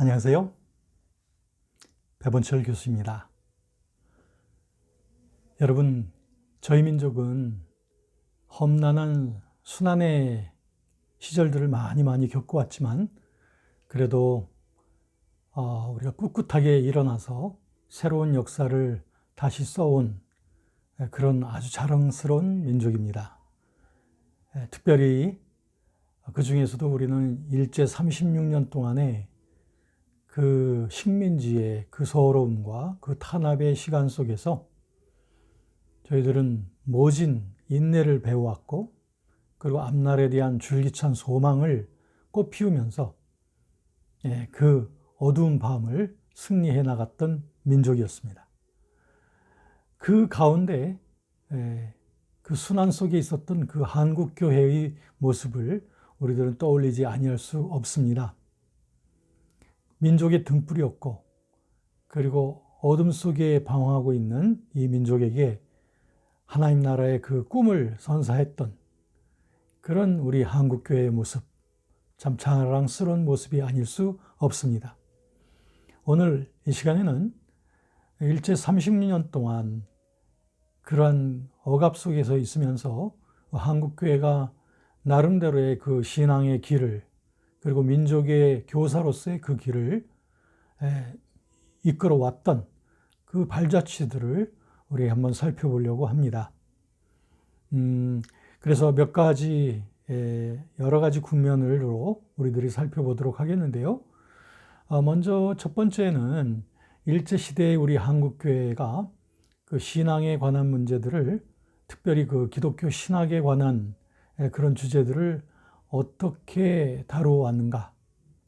안녕하세요. 배본철 교수입니다. 여러분, 저희 민족은 험난한 순환의 시절들을 많이 겪어왔지만 그래도 우리가 꿋꿋하게 일어나서 새로운 역사를 다시 써온 그런 아주 자랑스러운 민족입니다. 특별히 그 중에서도 우리는 일제 36년 동안에 그 식민지의 그 서러움과 그 탄압의 시간 속에서 저희들은 모진 인내를 배워왔고, 그리고 앞날에 대한 줄기찬 소망을 꽃피우면서 그 어두운 밤을 승리해 나갔던 민족이었습니다. 그 가운데 그 순환 속에 있었던 그 한국교회의 모습을 우리들은 떠올리지 아니할 수 없습니다. 민족의 등불이었고, 그리고 어둠 속에 방황하고 있는 이 민족에게 하나님 나라의 그 꿈을 선사했던 그런 우리 한국교회의 모습, 참 자랑스러운 모습이 아닐 수 없습니다. 오늘 이 시간에는 일제 36년 동안 그러한 억압 속에서 있으면서 한국교회가 나름대로의 그 신앙의 길을, 그리고 민족의 교사로서의 그 길을 이끌어왔던 그 발자취들을 우리 한번 살펴보려고 합니다. 그래서 몇 가지, 여러 가지 국면으로 우리들이 살펴보도록 하겠는데요. 먼저 첫 번째는 일제시대의 우리 한국교회가 그 신앙에 관한 문제들을, 특별히 그 기독교 신학에 관한 그런 주제들을 어떻게 다루어왔는가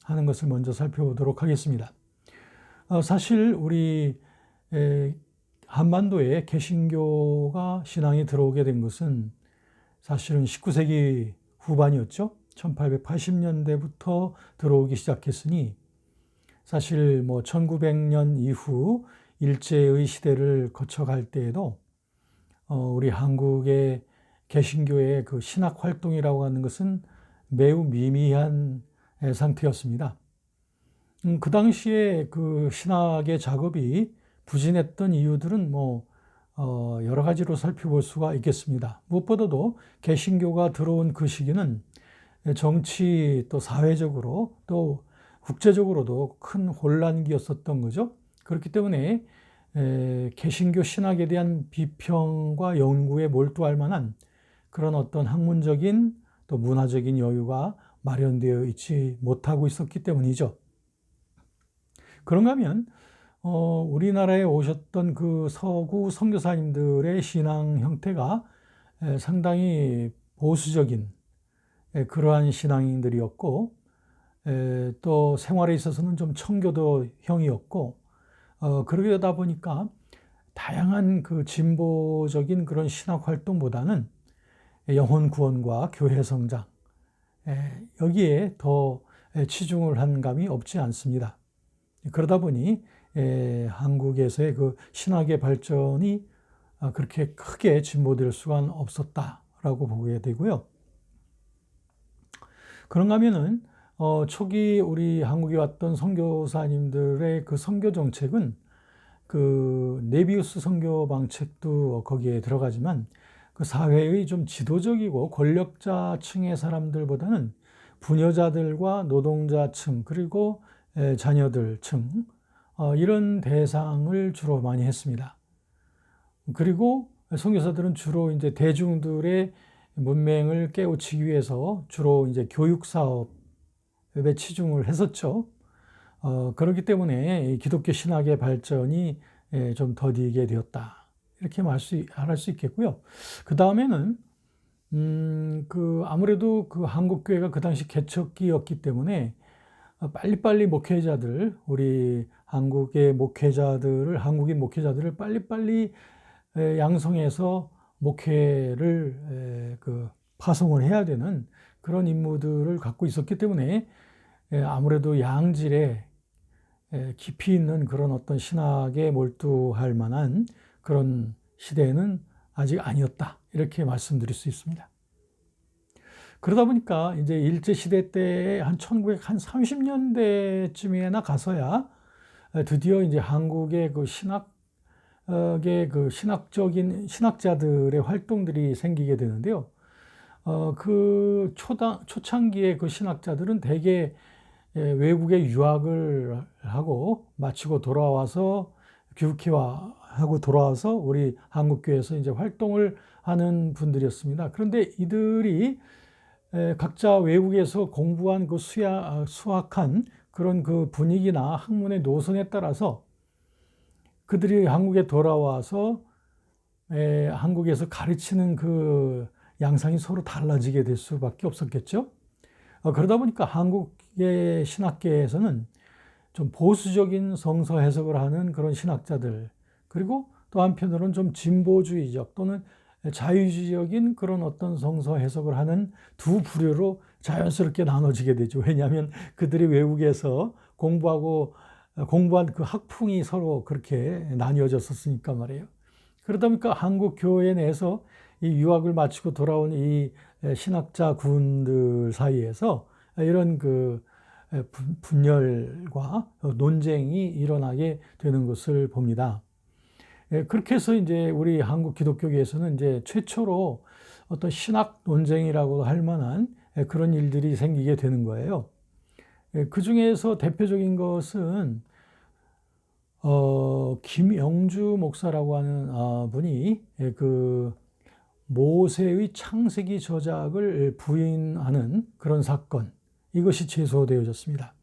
하는 것을 먼저 살펴보도록 하겠습니다. 사실 우리 한반도에 개신교가 신앙에 들어오게 된 것은 사실은 19세기 후반이었죠. 1880년대부터 들어오기 시작했으니 사실 1900년 이후 일제의 시대를 거쳐갈 때에도 우리 한국의 개신교의 그 신학 활동이라고 하는 것은 매우 미미한 상태였습니다. 그 당시에 그 신학의 작업이 부진했던 이유들은 여러 가지로 살펴볼 수가 있겠습니다. 무엇보다도 개신교가 들어온 그 시기는 정치 또 사회적으로 또 국제적으로도 큰 혼란기였었던 거죠. 그렇기 때문에 개신교 신학에 대한 비평과 연구에 몰두할 만한 그런 어떤 학문적인 또 문화적인 여유가 마련되어 있지 못하고 있었기 때문이죠. 그런가 하면 우리나라에 오셨던 그 서구 선교사님들의 신앙 형태가 상당히 보수적인 그러한 신앙인들이었고, 또 생활에 있어서는 좀 청교도형이었고, 그러다 보니까 다양한 그 진보적인 그런 신학 활동보다는 영혼 구원과 교회 성장, 여기에 더 치중을 한 감이 없지 않습니다. 그러다 보니 한국에서의 그 신학의 발전이 그렇게 크게 진보될 수가 없었다라고 보게 되고요. 그런가 하면은 초기 우리 한국에 왔던 선교사님들의 그 선교 정책은 그 네비우스 선교 방책도 거기에 들어가지만 그 사회의 좀 지도적이고 권력자층의 사람들보다는 부녀자들과 노동자층, 그리고 자녀들층, 이런 대상을 주로 많이 했습니다. 그리고 선교사들은 주로 이제 대중들의 문맹을 깨우치기 위해서 주로 이제 교육 사업에 치중을 했었죠. 그렇기 때문에 기독교 신학의 발전이 좀 더디게 되었다, 이렇게 말할 수 있겠고요. 그 다음에는 아무래도 그 한국교회가 그 당시 개척기였기 때문에 빨리빨리 목회자들, 우리 한국인 목회자들을 빨리빨리 양성해서 목회를 파송을 해야 되는 그런 임무들을 갖고 있었기 때문에 아무래도 양질의 깊이 있는 그런 어떤 신학에 몰두할 만한 그런 시대는 아직 아니었다, 이렇게 말씀드릴 수 있습니다. 그러다 보니까 이제 일제시대 때 한 1930년대쯤이나 가서야 드디어 이제 한국의 그 신학의 그 신학적인 신학자들의 활동들이 생기게 되는데요. 그 초창기의 그 신학자들은 대개 외국에 유학을 하고 마치고 돌아와서 교육회화하고 돌아와서 우리 한국교회에서 이제 활동을 하는 분들이었습니다. 그런데 이들이 각자 외국에서 공부한 그 수학한 그런 그 분위기나 학문의 노선에 따라서 그들이 한국에 돌아와서 한국에서 가르치는 그 양상이 서로 달라지게 될 수밖에 없었겠죠. 그러다 보니까 한국의 신학계에서는 좀 보수적인 성서 해석을 하는 그런 신학자들, 그리고 또 한편으로는 좀 진보주의적 또는 자유주의적인 그런 어떤 성서 해석을 하는 두 부류로 자연스럽게 나눠지게 되죠. 왜냐하면 그들이 외국에서 공부한 그 학풍이 서로 그렇게 나뉘어졌었으니까 말이에요. 그러다 보니까 한국 교회 내에서 이 유학을 마치고 돌아온 이 신학자 군들 사이에서 이런 그 분열과 논쟁이 일어나게 되는 것을 봅니다. 그렇게 해서 이제 우리 한국 기독교계에서는 이제 최초로 어떤 신학 논쟁이라고 할 만한 그런 일들이 생기게 되는 거예요. 그 중에서 대표적인 것은 김영주 목사라고 하는 분이 그 모세의 창세기 저작을 부인하는 그런 사건, 이것이 제소되어졌습니다.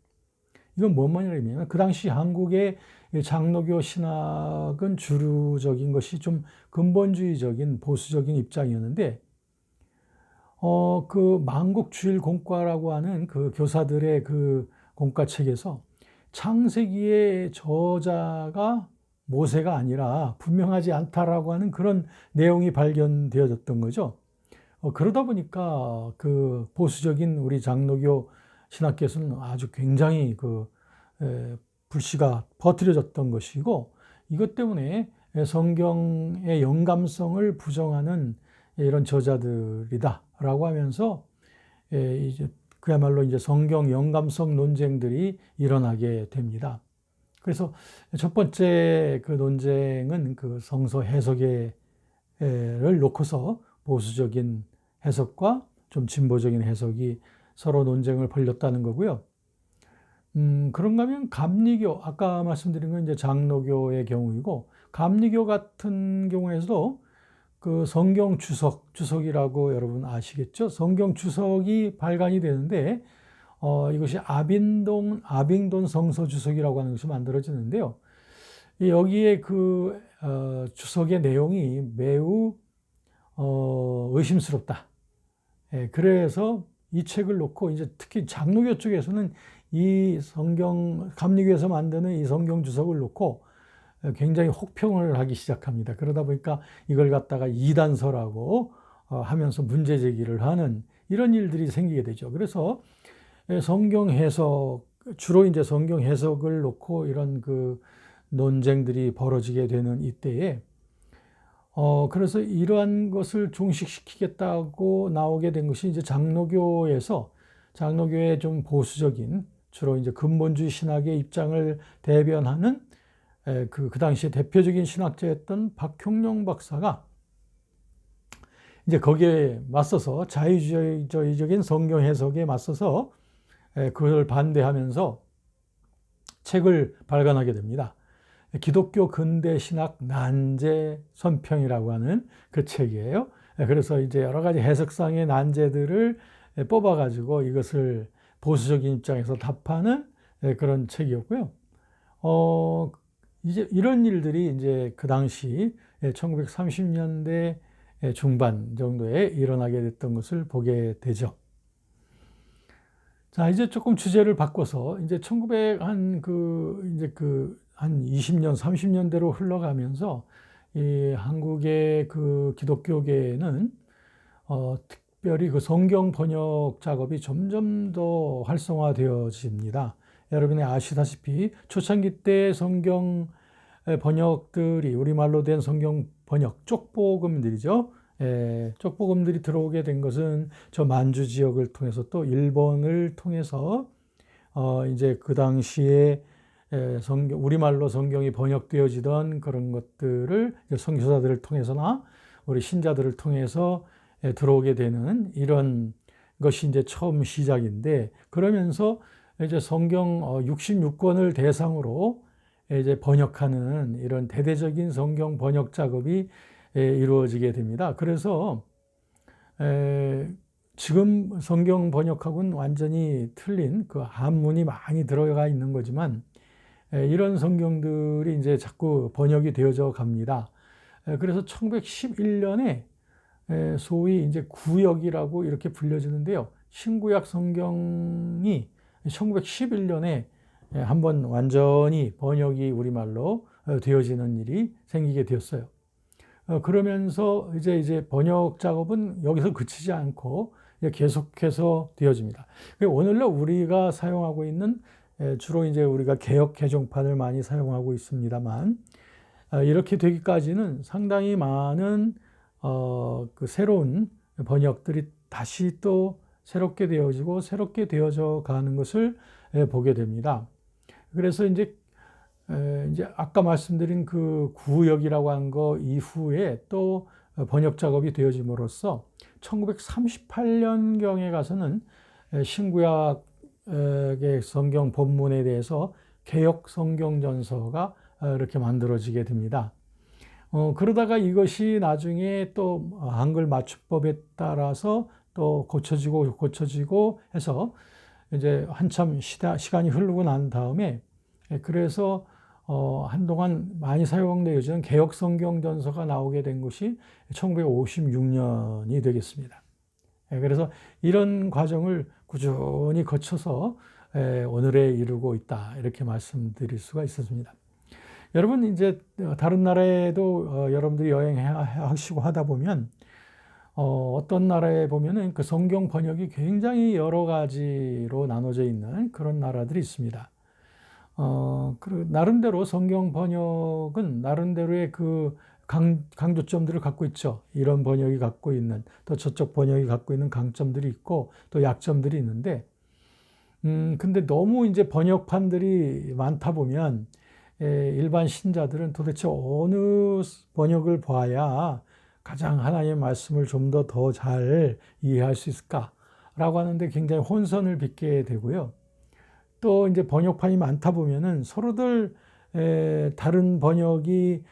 이건 뭔 말이냐면 그 당시 한국의 장로교 신학은 주류적인 것이 좀 근본주의적인 보수적인 입장이었는데 그 만국주일공과라고 하는 그 교사들의 그 공과책에서 창세기의 저자가 모세가 아니라 분명하지 않다라고 하는 그런 내용이 발견되어졌던 거죠. 그러다 보니까 그 보수적인 우리 장로교 신학계에서는 아주 굉장히 그 불씨가 퍼뜨려졌던 것이고, 이것 때문에 성경의 영감성을 부정하는 이런 저자들이다라고 하면서 이제 그야말로 이제 성경 영감성 논쟁들이 일어나게 됩니다. 그래서 첫 번째 그 논쟁은 그 성서 해석을 놓고서 보수적인 해석과 좀 진보적인 해석이 서로 논쟁을 벌였다는 거고요. 그런가 하면 감리교, 아까 말씀드린 건 이제 장로교의 경우이고, 감리교 같은 경우에서도 그 성경 주석이라고 여러분 아시겠죠? 성경 주석이 발간이 되는데, 이것이 아빙돈 성서 주석이라고 하는 것이 만들어지는데요. 여기에 그 주석의 내용이 매우 의심스럽다. 그래서 이 책을 놓고 이제 특히 장로교 쪽에서는 이 감리교에서 만드는 이 성경 주석을 놓고 굉장히 혹평을 하기 시작합니다. 그러다 보니까 이걸 갖다가 이단서라고 하면서 문제 제기를 하는 이런 일들이 생기게 되죠. 그래서 성경 해석, 주로 이제 성경 해석을 놓고 이런 그 논쟁들이 벌어지게 되는 이때에 그래서 이러한 것을 종식시키겠다고 나오게 된 것이 이제 장로교의 좀 보수적인 주로 이제 근본주의 신학의 입장을 대변하는 그 당시에 대표적인 신학자였던 박형룡 박사가 이제 거기에 맞서서 자유주의적인 성경 해석에 맞서서 그걸 반대하면서 책을 발간하게 됩니다. 기독교 근대 신학 난제 선평이라고 하는 그 책이에요. 그래서 이제 여러 가지 해석상의 난제들을 뽑아가지고 이것을 보수적인 입장에서 답하는 그런 책이었고요. 이제 이런 일들이 이제 그 당시 1930년대 중반 정도에 일어나게 됐던 것을 보게 되죠. 자, 이제 조금 주제를 바꿔서 이제 20년, 30년대로 흘러가면서 이 한국의 그 기독교계는 특별히 그 성경 번역 작업이 점점 더 활성화되어집니다. 여러분이 아시다시피 초창기 때 성경 번역들이 우리말로 된 성경 번역 쪽복음들이죠. 쪽복음들이 들어오게 된 것은 저 만주 지역을 통해서 또 일본을 통해서 이제 그 당시에 우리말로 성경이 번역되어지던 그런 것들을 선교사들을 통해서나 우리 신자들을 통해서 들어오게 되는 이런 것이 이제 처음 시작인데, 그러면서 이제 성경 66권을 대상으로 이제 번역하는 이런 대대적인 성경 번역 작업이 이루어지게 됩니다. 그래서 지금 성경 번역하고는 완전히 틀린 그 한문이 많이 들어가 있는 거지만, 이런 성경들이 이제 자꾸 번역이 되어져 갑니다. 그래서 1911년에 소위 이제 구역이라고 이렇게 불려지는데요. 신구약 성경이 1911년에 한번 완전히 번역이 우리말로 되어지는 일이 생기게 되었어요. 그러면서 이제 번역 작업은 여기서 그치지 않고 계속해서 되어집니다. 오늘날 우리가 사용하고 있는, 주로 이제 우리가 개역 개정판을 많이 사용하고 있습니다만, 이렇게 되기까지는 상당히 많은 그 새로운 번역들이 다시 또 새롭게 되어지고 새롭게 되어져 가는 것을 보게 됩니다. 그래서 이제 아까 말씀드린 그 구역이라고 한 거 이후에 또 번역 작업이 되어짐으로써 1938년경에 가서는 신구약의 성경 본문에 대해서 개역 성경전서가 이렇게 만들어지게 됩니다. 그러다가 이것이 나중에 또 한글 맞춤법에 따라서 또 고쳐지고 해서 이제 한참 시간이 흐르고 난 다음에, 그래서 한동안 많이 사용되어지는 개역 성경전서가 나오게 된 것이 1956년이 되겠습니다. 그래서 이런 과정을 꾸준히 거쳐서 오늘에 이르고 있다, 이렇게 말씀드릴 수가 있었습니다. 여러분, 이제 다른 나라에도 여러분들이 여행하시고 하다 보면 어떤 나라에 보면은 그 성경 번역이 굉장히 여러 가지로 나눠져 있는 그런 나라들이 있습니다. 나름대로 성경 번역은 나름대로의 그 강조점들을 갖고 있죠. 이런 번역이 갖고 있는, 또 저쪽 번역이 갖고 있는 강점들이 있고 또 약점들이 있는데, 근데 너무 이제 번역판들이 많다 보면 일반 신자들은 도대체 어느 번역을 봐야 가장 하나님의 말씀을 좀 더 잘 이해할 수 있을까라고 하는데 굉장히 혼선을 빚게 되고요. 또 이제 번역판이 많다 보면은 서로들 다른 번역이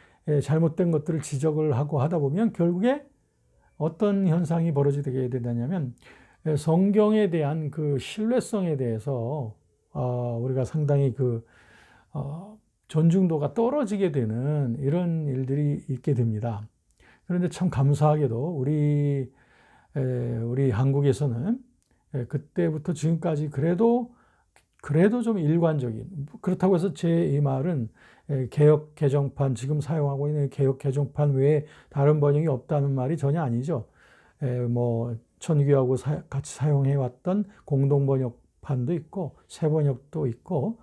잘못된 것들을 지적을 하고 하다 보면 결국에 어떤 현상이 벌어지게 되냐면, 성경에 대한 그 신뢰성에 대해서 우리가 상당히 그 존중도가 떨어지게 되는 이런 일들이 있게 됩니다. 그런데 참 감사하게도 우리 한국에서는 그때부터 지금까지 그래도 좀 일관적인, 그렇다고 해서 제 이 말은 개역 개정판, 지금 사용하고 있는 개역 개정판 외에 다른 번역이 없다는 말이 전혀 아니죠. 뭐 천주교하고 같이 사용해 왔던 공동 번역판도 있고 새 번역도 있고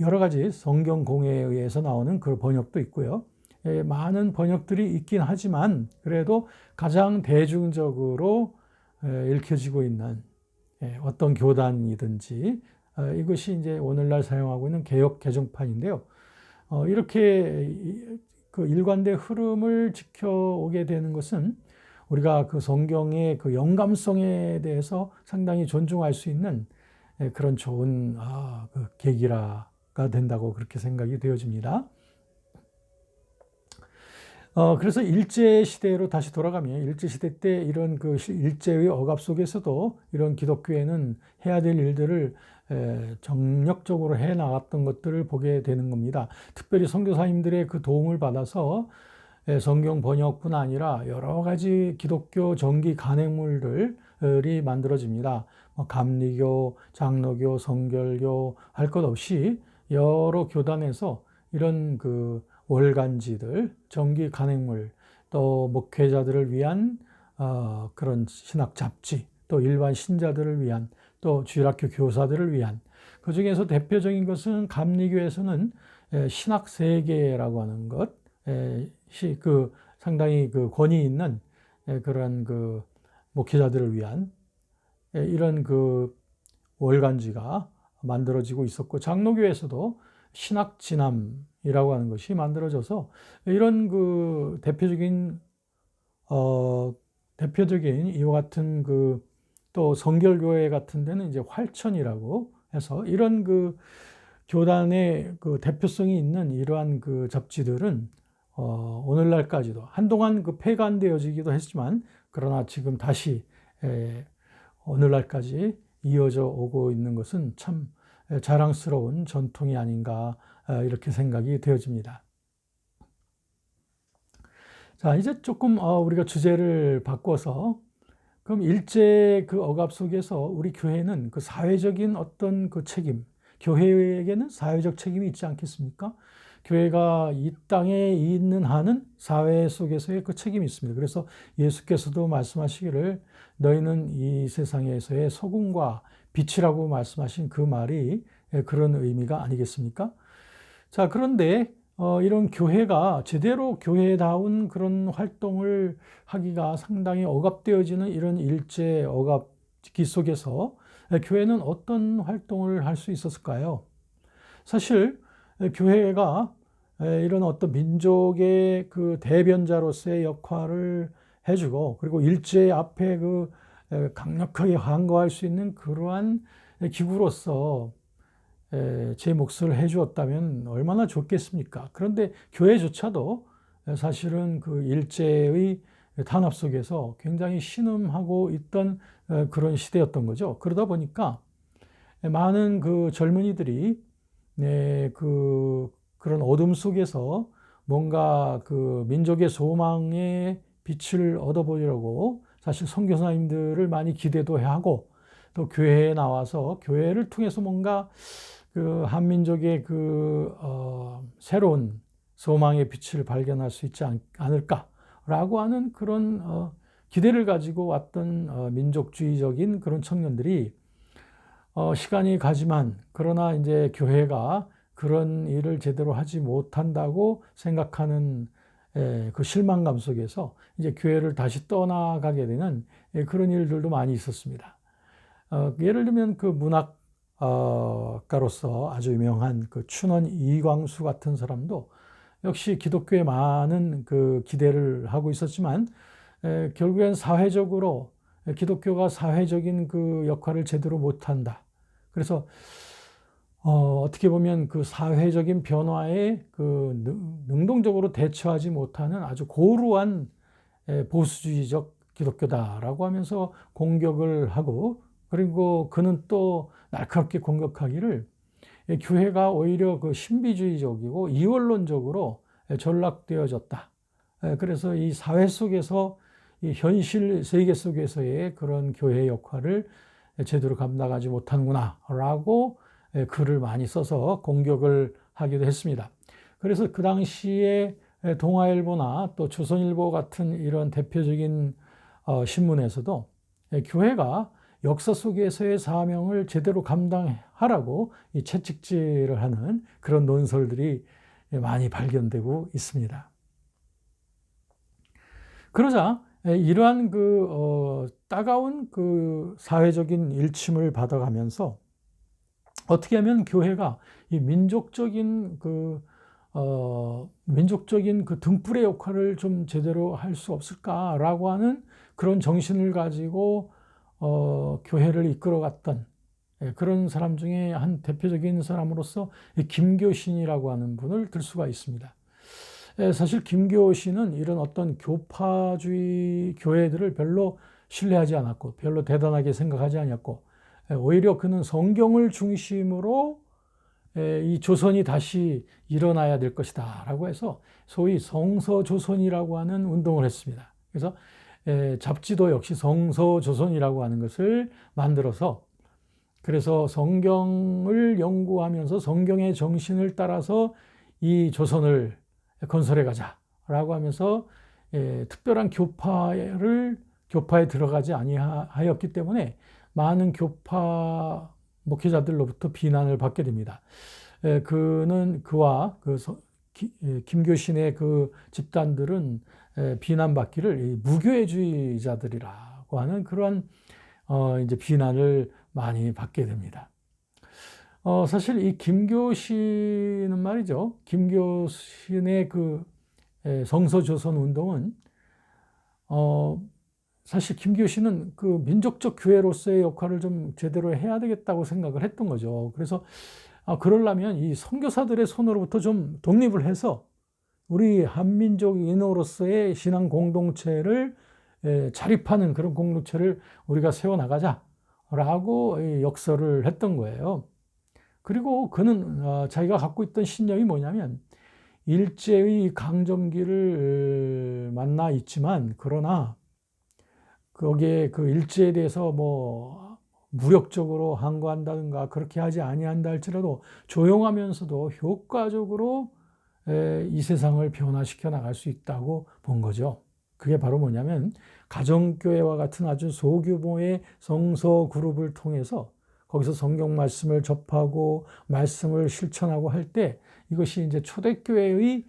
여러 가지 성경 공회에 의해서 나오는 그 번역도 있고요. 많은 번역들이 있긴 하지만 그래도 가장 대중적으로 읽혀지고 있는 어떤 교단이든지 이것이 이제 오늘날 사용하고 있는 개역 개정판인데요. 이렇게 그 일관된 흐름을 지켜오게 되는 것은 우리가 그 성경의 그 영감성에 대해서 상당히 존중할 수 있는 그런 좋은 그 계기가 된다고 그렇게 생각이 되어집니다. 그래서 일제시대로 다시 돌아가면, 일제시대 때 이런 그 일제의 억압 속에서도 이런 기독교회는 해야 될 일들을 정력적으로 해 나갔던 것들을 보게 되는 겁니다. 특별히 선교사님들의 그 도움을 받아서 성경 번역뿐 아니라 여러 가지 기독교 정기 간행물들이 만들어집니다. 감리교, 장로교, 성결교 할 것 없이 여러 교단에서 이런 그 월간지들, 정기 간행물, 또 목회자들을 위한 그런 신학 잡지, 또 일반 신자들을 위한, 또 주일학교 교사들을 위한, 그 중에서 대표적인 것은 감리교에서는 신학 세계라고 하는 것, 그 상당히 그 권위 있는 그런 그 목회자들을 위한 이런 그 월간지가 만들어지고 있었고, 장로교에서도 신학진암이라고 하는 것이 만들어져서 이런 그 대표적인 이와 같은 그 또 성결교회 같은 데는 이제 활천이라고 해서 이런 그 교단의 그 대표성이 있는 이러한 그 잡지들은 오늘날까지도 한동안 그 폐간되어지기도 했지만, 그러나 지금 다시 오늘날까지 이어져 오고 있는 것은 참 자랑스러운 전통이 아닌가, 이렇게 생각이 되어집니다. 자, 이제 조금 우리가 주제를 바꿔서, 그럼 일제 그 억압 속에서 우리 교회는 그 사회적인 어떤 그 책임, 교회에게는 사회적 책임이 있지 않겠습니까? 교회가 이 땅에 있는 한은 사회 속에서의 그 책임이 있습니다. 그래서 예수께서도 말씀하시기를 너희는 이 세상에서의 소금과 빛이라고 말씀하신 그 말이 그런 의미가 아니겠습니까? 자, 그런데 이런 교회가 제대로 교회다운 그런 활동을 하기가 상당히 억압되어지는 이런 일제 억압기 속에서 교회는 어떤 활동을 할 수 있었을까요? 사실 교회가 이런 어떤 민족의 그 대변자로서의 역할을 해주고, 그리고 일제 앞에 그 강력하게 항거할 수 있는 그러한 기구로서 제 몫을 해주었다면 얼마나 좋겠습니까? 그런데 교회조차도 사실은 그 일제의 탄압 속에서 굉장히 신음하고 있던 그런 시대였던 거죠. 그러다 보니까 많은 그 젊은이들이 그런 어둠 속에서 뭔가 그 민족의 소망의 빛을 얻어보려고 사실 선교사님들을 많이 기대도 하고, 또 교회에 나와서 교회를 통해서 뭔가 그 한민족의 새로운 소망의 빛을 발견할 수 있지 않을까라고 하는 그런 기대를 가지고 왔던 민족주의적인 그런 청년들이 시간이 가지만, 그러나 이제 교회가 그런 일을 제대로 하지 못한다고 생각하는 그 실망감 속에서 이제 교회를 다시 떠나가게 되는 그런 일들도 많이 있었습니다. 예를 들면 그 문학가로서 아주 유명한 그 춘원 이광수 같은 사람도 역시 기독교에 많은 그 기대를 하고 있었지만, 결국엔 사회적으로 기독교가 사회적인 그 역할을 제대로 못한다. 그래서 어떻게 보면 그 사회적인 변화에 그 능동적으로 대처하지 못하는 아주 고루한 보수주의적 기독교다라고 하면서 공격을 하고, 그리고 그는 또 날카롭게 공격하기를 교회가 오히려 그 신비주의적이고 이원론적으로 전락되어졌다. 그래서 이 사회 속에서 이 현실 세계 속에서의 그런 교회 역할을 제대로 감당하지 못하는구나라고 글을 많이 써서 공격을 하기도 했습니다. 그래서 그 당시에 동아일보나 또 조선일보 같은 이런 대표적인 신문에서도 교회가 역사 속에서의 사명을 제대로 감당하라고 이 채찍질을 하는 그런 논설들이 많이 발견되고 있습니다. 그러자 이러한 따가운 그 사회적인 일침을 받아가면서 어떻게 하면 교회가 이 민족적인 그 등불의 역할을 좀 제대로 할 수 없을까라고 하는 그런 정신을 가지고 교회를 이끌어갔던 그런 사람 중에 한 대표적인 사람으로서 김교신이라고 하는 분을 들 수가 있습니다. 사실 김교신은 이런 어떤 교파주의 교회들을 별로 신뢰하지 않았고, 별로 대단하게 생각하지 않았고, 오히려 그는 성경을 중심으로 이 조선이 다시 일어나야 될 것이다 라고 해서 소위 성서조선이라고 하는 운동을 했습니다. 그래서 잡지도 역시 성서조선이라고 하는 것을 만들어서, 그래서 성경을 연구하면서 성경의 정신을 따라서 이 조선을 건설해 가자라고 하면서 특별한 교파에 들어가지 아니하였기 때문에 많은 교파 목회자들로부터 비난을 받게 됩니다. 그는 그와 김교신의 그 집단들은 비난받기를 이 무교회주의자들이라고 하는 그러한 이제 비난을 많이 받게 됩니다. 사실 이 김교신은 말이죠. 김교신의 그 성서조선 운동은 사실 김교신은 그 민족적 교회로서의 역할을 좀 제대로 해야 되겠다고 생각을 했던 거죠. 그래서 그러려면 이 선교사들의 손으로부터 좀 독립을 해서 우리 한민족인으로서의 신앙 공동체를 자립하는 그런 공동체를 우리가 세워나가자라고 역설을 했던 거예요. 그리고 그는 자기가 갖고 있던 신념이 뭐냐면 일제의 강점기를 만나 있지만 그러나 거기에 그 일제에 대해서 뭐 무력적으로 항거한다든가 그렇게 하지 아니한다 할지라도 조용하면서도 효과적으로 이 세상을 변화시켜 나갈 수 있다고 본 거죠. 그게 바로 뭐냐면 가정교회와 같은 아주 소규모의 성서 그룹을 통해서 거기서 성경 말씀을 접하고 말씀을 실천하고 할 때 이것이 이제 초대교회의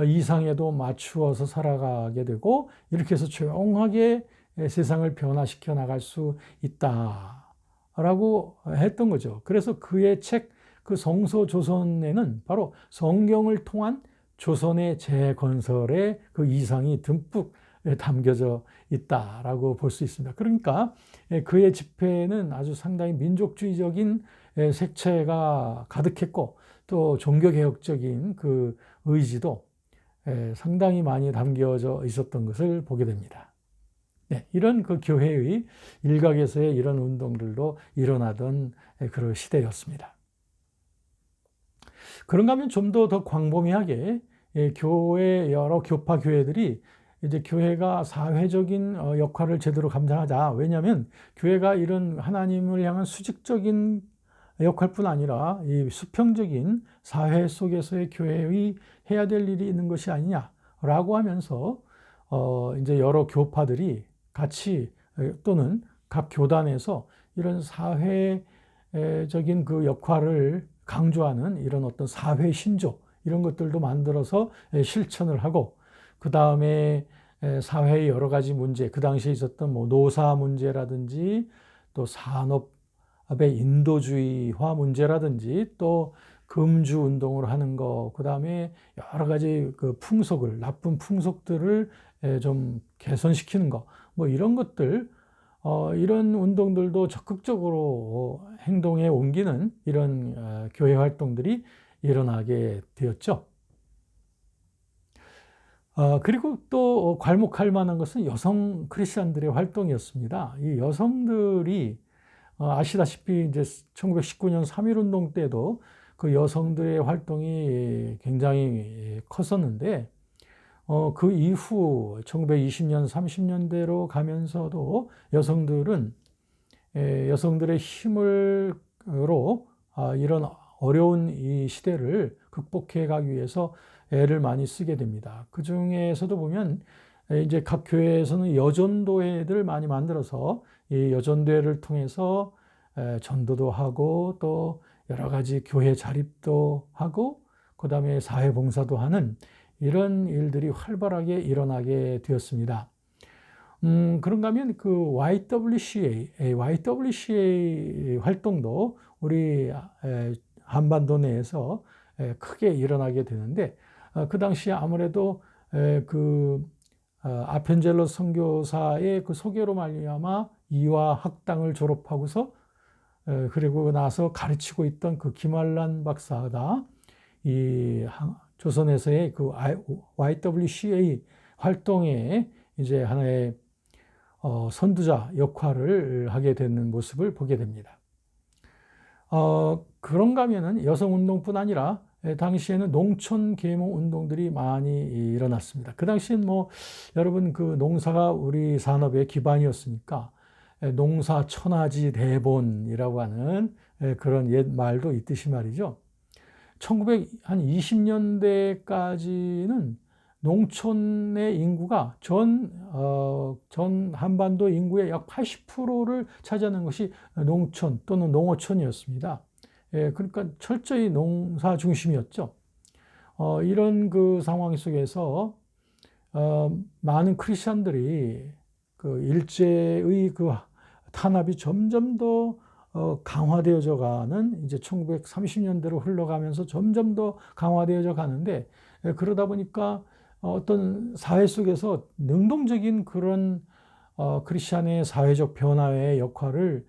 이상에도 맞추어서 살아가게 되고 이렇게 해서 조용하게 세상을 변화시켜 나갈 수 있다라고 했던 거죠. 그래서 그의 책 그 성서조선에는 바로 성경을 통한 조선의 재건설의 그 이상이 듬뿍 담겨져 있다라고 볼 수 있습니다. 그러니까 그의 집회에는 아주 상당히 민족주의적인 색채가 가득했고 또 종교개혁적인 그 의지도 상당히 많이 담겨져 있었던 것을 보게 됩니다. 네, 이런 그 교회의 일각에서의 이런 운동들도 일어나던 그런 시대였습니다. 그런가 하면 좀 더 광범위하게 교회 여러 교파 교회들이 이제 교회가 사회적인 역할을 제대로 감당하자. 왜냐하면 교회가 이런 하나님을 향한 수직적인 역할뿐 아니라 이 수평적인 사회 속에서의 교회의 해야 될 일이 있는 것이 아니냐라고 하면서 이제 여러 교파들이 같이 또는 각 교단에서 이런 사회적인 그 역할을 강조하는 이런 어떤 사회 신조 이런 것들도 만들어서 실천을 하고 그 다음에 사회의 여러 가지 문제, 그 당시에 있었던 뭐 노사 문제라든지 또 산업의 인도주의화 문제라든지 또 금주 운동을 하는 거, 그 다음에 여러 가지 그 풍속을, 나쁜 풍속들을 좀 개선시키는 거, 뭐 이런 것들, 이런 운동들도 적극적으로 행동에 옮기는 이런 교회 활동들이 일어나게 되었죠. 그리고 또 괄목할 만한 것은 여성 크리스찬들의 활동이었습니다. 이 여성들이 아시다시피 이제 1919년 3.1운동 때도 그 여성들의 활동이 굉장히 컸었는데 그 이후 1920년, 30년대로 가면서도 여성들은 여성들의 힘으로 이런 어려운 이 시대를 극복해 가기 위해서 애를 많이 쓰게 됩니다. 그 중에서도 보면 이제 각 교회에서는 여전도회들을 많이 만들어서 이 여전도회를 통해서 전도도 하고 또 여러 가지 교회 자립도 하고 그 다음에 사회봉사도 하는 이런 일들이 활발하게 일어나게 되었습니다. 그런가 하면 그 YWCA 활동도 우리 한반도 내에서 크게 일어나게 되는데 그 당시에 아무래도 그 아펜젤러 선교사의 그 소개로 말미암아 이화 학당을 졸업하고서 그리고 나서 가르치고 있던 그 김환란 박사가 이 조선에서의 그 YWCA 활동에 이제 하나의 선두자 역할을 하게 되는 모습을 보게 됩니다. 그런가 하면은 여성운동뿐 아니라 당시에는 농촌 계몽 운동들이 많이 일어났습니다. 그 당시엔 뭐 여러분 그 농사가 우리 산업의 기반이었으니까 농사 천하지 대본이라고 하는 그런 옛 말도 있듯이 말이죠. 1920년대까지는 농촌의 인구가 전 한반도 인구의 약 80%를 차지하는 것이 농촌 또는 농어촌이었습니다. 그러니까 철저히 농사 중심이었죠. 이런 그 상황 속에서 많은 크리스천들이 그 일제의 그 탄압이 점점 더 강화되어져 가는 이제 1930년대로 흘러가면서 점점 더 강화되어져 가는데, 그러다 보니까 어떤 사회 속에서 능동적인 그런 크리스천의 사회적 변화의 역할을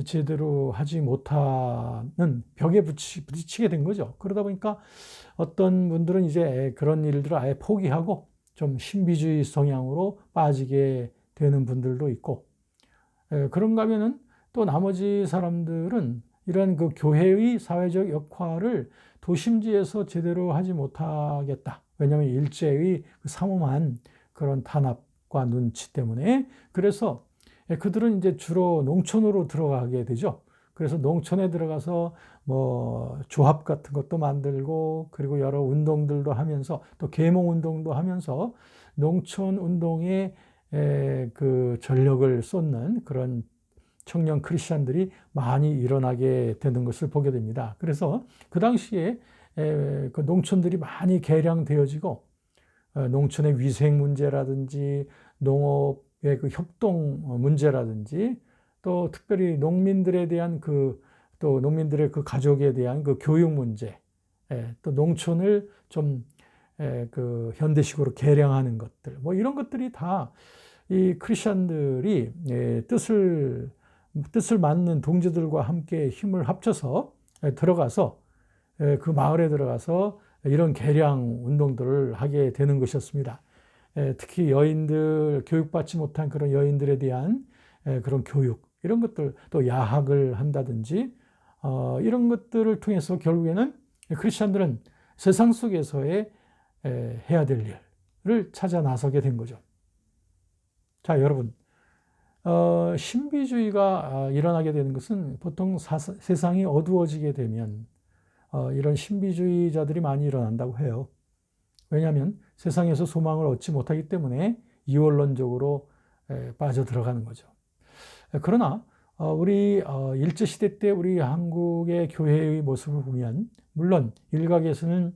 제대로 하지 못하는 벽에 부딪히게 된 거죠. 그러다 보니까 어떤 분들은 이제 그런 일들을 아예 포기하고 좀 신비주의 성향으로 빠지게 되는 분들도 있고, 그런가 하면은 또 나머지 사람들은 이런 그 교회의 사회적 역할을 도심지에서 제대로 하지 못하겠다. 왜냐하면 일제의 그 삼엄한 그런 탄압과 눈치 때문에. 그래서 그들은 이제 주로 농촌으로 들어가게 되죠. 그래서 농촌에 들어가서 뭐 조합 같은 것도 만들고, 그리고 여러 운동들도 하면서, 또 계몽 운동도 하면서 농촌 운동에 그 전력을 쏟는 그런 청년 크리스천들이 많이 일어나게 되는 것을 보게 됩니다. 그래서 그 당시에 그 농촌들이 많이 개량되어지고, 농촌의 위생 문제라든지 농업의 그 협동 문제라든지, 또 특별히 농민들에 대한 또 농민들의 그 가족에 대한 그 교육 문제, 또 농촌을 좀 그 현대식으로 개량하는 것들, 뭐 이런 것들이 다 이 크리스천들이 뜻을 맞는 동지들과 함께 힘을 합쳐서 들어가서 그 마을에 들어가서 이런 개량 운동들을 하게 되는 것이었습니다. 특히 여인들, 교육받지 못한 그런 여인들에 대한 그런 교육, 이런 것들, 또 야학을 한다든지 이런 것들을 통해서 결국에는 크리스천들은 세상 속에서의 해야 될 일을 찾아 나서게 된 거죠. 자, 여러분, 신비주의가 일어나게 되는 것은 보통 세상이 어두워지게 되면 이런 신비주의자들이 많이 일어난다고 해요. 왜냐하면 세상에서 소망을 얻지 못하기 때문에 이원론적으로 빠져들어가는 거죠. 그러나 우리 일제시대 때 우리 한국의 교회의 모습을 보면, 물론 일각에서는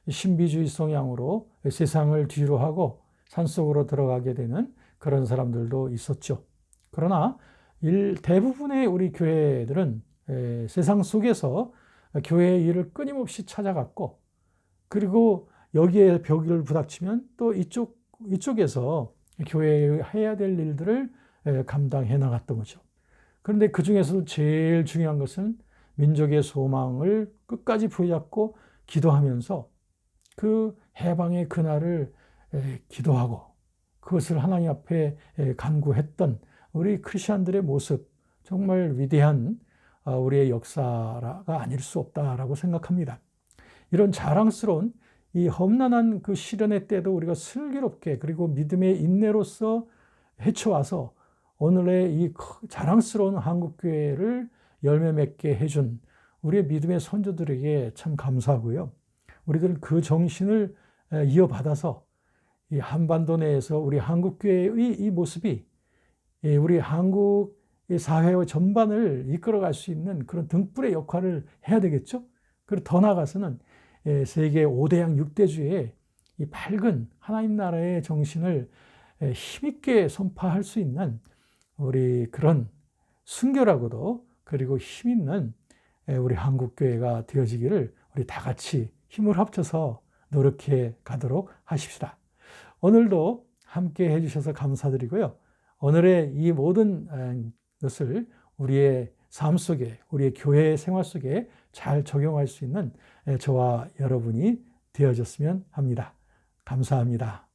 신비주의 성향으로 세상을 뒤로 하고 산속으로 들어가게 되는 그런 사람들도 있었죠. 그러나 대부분의 우리 교회들은 세상 속에서 교회의 일을 끊임없이 찾아갔고, 그리고 여기에 벽을 부닥치면 또 이쪽에서 교회에 해야 될 일들을 감당해 나갔던 거죠. 그런데 그 중에서도 제일 중요한 것은 민족의 소망을 끝까지 부여잡고 기도하면서 그 해방의 그날을 기도하고 그것을 하나님 앞에 간구했던 우리 크리스천들의 모습, 정말 위대한 우리의 역사가 아닐 수 없다라고 생각합니다. 이런 자랑스러운 이 험난한 그 시련의 때도 우리가 슬기롭게, 그리고 믿음의 인내로서 헤쳐와서 오늘의 이 자랑스러운 한국교회를 열매 맺게 해준 우리의 믿음의 선조들에게 참 감사하고요. 우리들은 그 정신을 이어받아서 이 한반도 내에서 우리 한국교회의 이 모습이 우리 한국 사회 전반을 이끌어갈 수 있는 그런 등불의 역할을 해야 되겠죠. 그리고 더 나아가서는 세계 5대양 6대주의 이 밝은 하나님 나라의 정신을 힘있게 선포할 수 있는 우리 그런 순결하고도 그리고 힘있는 우리 한국교회가 되어지기를 우리 다 같이 힘을 합쳐서 노력해 가도록 하십시다. 오늘도 함께 해주셔서 감사드리고요. 오늘의 이 모든 것을 우리의 삶 속에, 우리의 교회 생활 속에 잘 적용할 수 있는 저와 여러분이 되어졌으면 합니다. 감사합니다.